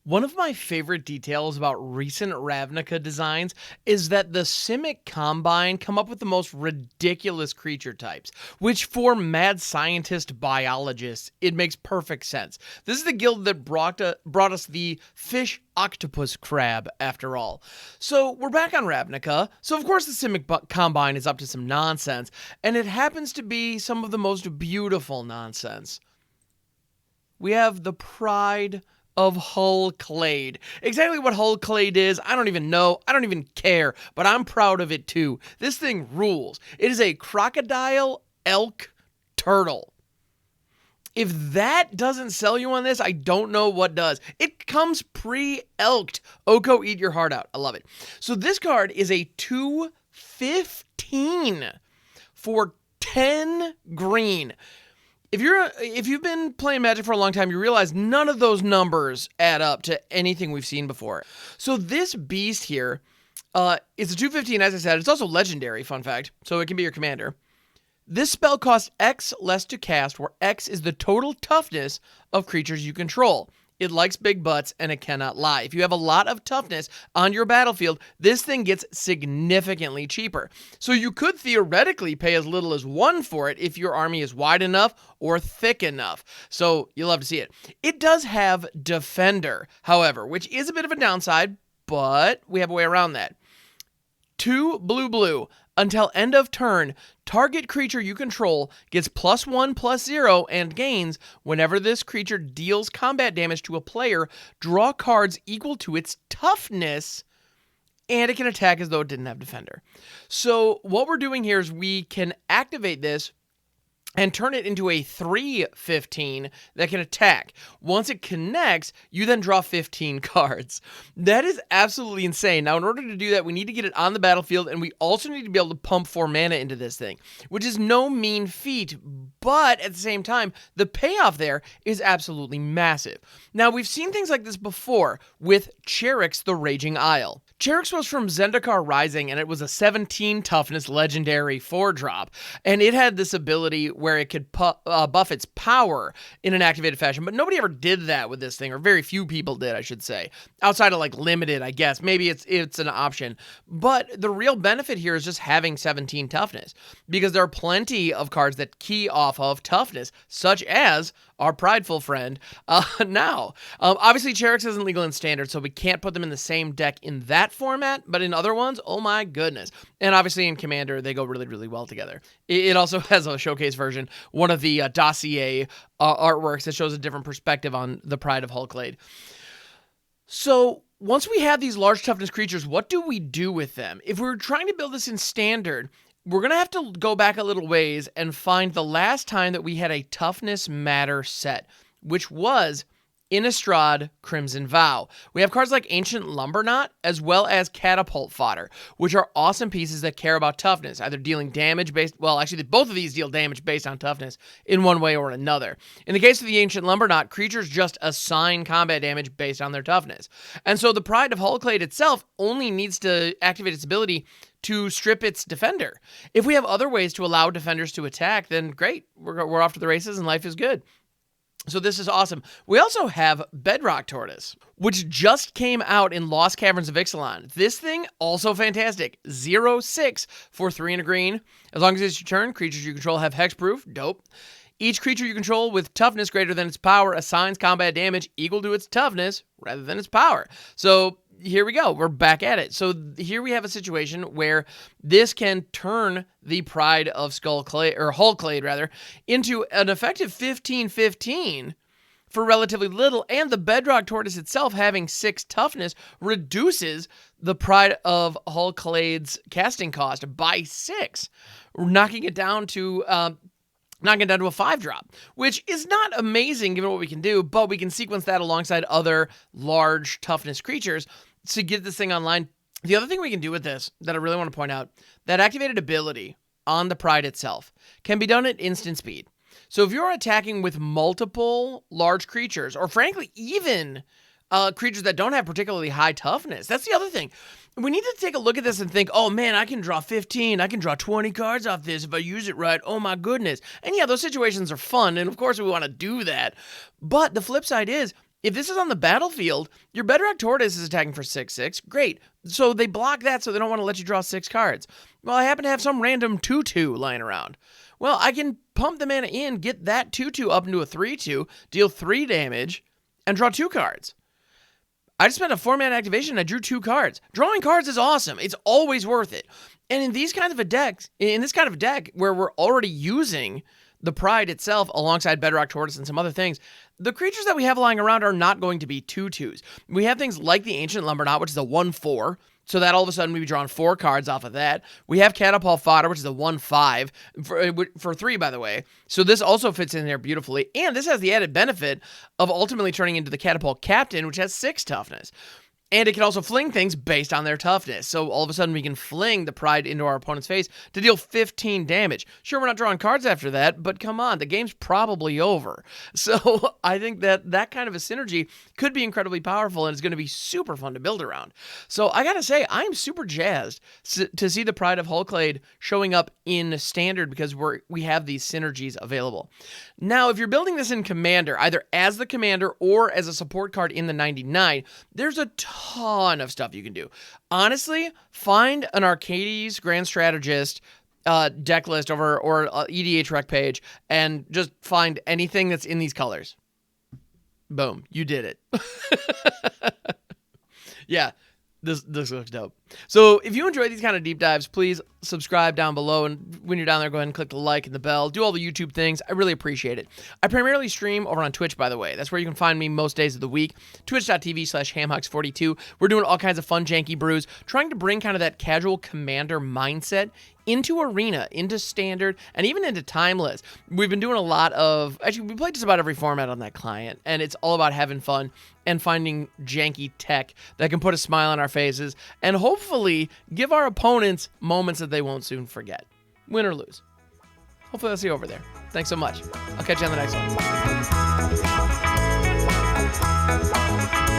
One of my favorite details about recent Ravnica designs is that the Simic Combine come up with the most ridiculous creature types, which for mad scientist biologists, it makes perfect sense. This is the guild that brought us the fish octopus crab, after all. So we're back on Ravnica, so of course the Simic Combine is up to some nonsense, and it happens to be some of the most beautiful nonsense. We have the Pride of Hull Clade. Exactly what Hull Clade is, I don't even know. I don't even care, but I'm proud of it too. This thing rules. It is a crocodile elk turtle. If that doesn't sell you on this, I don't know what does. It comes pre-elked. Oko, eat your heart out. I love it. So this card is a 2/15 for 10 green. If you've been playing Magic for a long time, you realize none of those numbers add up to anything we've seen before. So this beast here, it's a 2/15, as I said. It's also legendary, fun fact, so it can be your commander. This spell costs X less to cast, where X is the total toughness of creatures you control. It likes big butts, and it cannot lie. If you have a lot of toughness on your battlefield, this thing gets significantly cheaper. So you could theoretically pay as little as 1 for it if your army is wide enough or thick enough. So you'll love to see it. It does have Defender, however, which is a bit of a downside, but we have a way around that. 2 blue. Until end of turn, target creature you control gets +1/+0 and gains whenever this creature deals combat damage to a player. Draw cards equal to its toughness, and it can attack as though it didn't have Defender. So what we're doing here is we can activate this and turn it into a 3/15 that can attack. Once it connects, you then draw 15 cards. That is absolutely insane. Now, in order to do that, we need to get it on the battlefield, and we also need to be able to pump 4 mana into this thing, which is no mean feat, but at the same time, the payoff there is absolutely massive. Now, we've seen things like this before with Charix the Raging Isle. Charix was from Zendikar Rising, and it was a 17 toughness legendary 4-drop, and it had this ability where it could buff its power in an activated fashion, but nobody ever did that with this thing, or very few people did, I should say. Outside of, like, limited, I guess. Maybe it's an option. But the real benefit here is just having 17 toughness, because there are plenty of cards that key off of toughness, such as our prideful friend, now. Obviously, Charix isn't legal in Standard, so we can't put them in the same deck in that format, but in other ones, oh my goodness. And obviously in Commander, they go really, really well together. It also has a showcase version, one of the dossier artworks that shows a different perspective on the Pride of Hull Clade. So once we have these large toughness creatures, what do we do with them? If we're trying to build this in Standard, we're going to have to go back a little ways and find the last time that we had a toughness-matter set, which was Innistrad Crimson Vow. We have cards like Ancient Lumberknot, as well as Catapult Fodder, which are awesome pieces that care about toughness, either dealing damage based, well, actually, both of these deal damage based on toughness in one way or another. In the case of the Ancient Lumberknot, creatures just assign combat damage based on their toughness. And so the Pride of Hull Clade itself only needs to activate its ability to strip its defender. If we have other ways to allow defenders to attack, then great, we're off to the races and life is good. So this is awesome. We also have Bedrock Tortoise, which just came out in Lost Caverns of Ixalan. This thing, also fantastic. 0/6 for 3 and a green. As long as it's your turn, creatures you control have hexproof. Dope. Each creature you control with toughness greater than its power assigns combat damage equal to its toughness rather than its power. So here we go. We're back at it. So here we have a situation where this can turn the Pride of Hull Clade rather, into an effective 15/15 for relatively little, and the Bedrock Tortoise itself having 6 toughness reduces the Pride of Hull Clade's casting cost by 6, knocking it down to a 5-drop, which is not amazing given what we can do, but we can sequence that alongside other large toughness creatures to get this thing online. The other thing we can do with this that I really want to point out, that activated ability on the Pride itself can be done at instant speed. So if you're attacking with multiple large creatures, or frankly, even creatures that don't have particularly high toughness, that's the other thing. We need to take a look at this and think, oh man, I can draw 15, I can draw 20 cards off this if I use it right, oh my goodness. And yeah, those situations are fun, and of course we want to do that. But the flip side is, If this is on the battlefield, your Bedrock Tortoise is attacking for 6/6. Great. So they block that so they don't want to let you draw 6 cards. Well, I happen to have some random 2/2 lying around. Well, I can pump the mana in, get that 2/2 up into a 3/2, deal 3 damage, and draw 2 cards. I just spent a 4-mana activation and I drew 2 cards. Drawing cards is awesome. It's always worth it. And in this kind of a deck where we're already using the Pride itself alongside Bedrock Tortoise and some other things, the creatures that we have lying around are not going to be 2/2s. We have things like the Ancient Lumberknot, which is a 1/4, so that all of a sudden we'd be drawing 4 cards off of that. We have Catapult Fodder, which is a 1/5, for 3, by the way. So this also fits in there beautifully, and this has the added benefit of ultimately turning into the Catapult Captain, which has 6 toughness. And it can also fling things based on their toughness. So all of a sudden we can fling the Pride into our opponent's face to deal 15 damage. Sure, we're not drawing cards after that, but come on, the game's probably over. So I think that kind of a synergy could be incredibly powerful and it's going to be super fun to build around. So I gotta say, I'm super jazzed to see the Pride of Hull Clade showing up in Standard because we have these synergies available. Now, if you're building this in Commander, either as the Commander or as a support card in the 99, there's a ton of stuff you can do. Honestly, find an Arcades Grand Strategist deck list or EDH rec page and just find anything that's in these colors. Boom, you did it. Yeah. This looks dope. So if you enjoy these kind of deep dives, please subscribe down below. And when you're down there, go ahead and click the like and the bell. Do all the YouTube things. I really appreciate it. I primarily stream over on Twitch, by the way. That's where you can find me most days of the week. Twitch.tv/hamhux42. We're doing all kinds of fun, janky brews, trying to bring kind of that casual Commander mindset into Arena, into Standard, and even into Timeless. We've been doing a lot of... Actually, we play just about every format on that client, and it's all about having fun and finding janky tech that can put a smile on our faces and hopefully give our opponents moments that they won't soon forget. Win or lose. Hopefully I'll see you over there. Thanks so much. I'll catch you on the next one.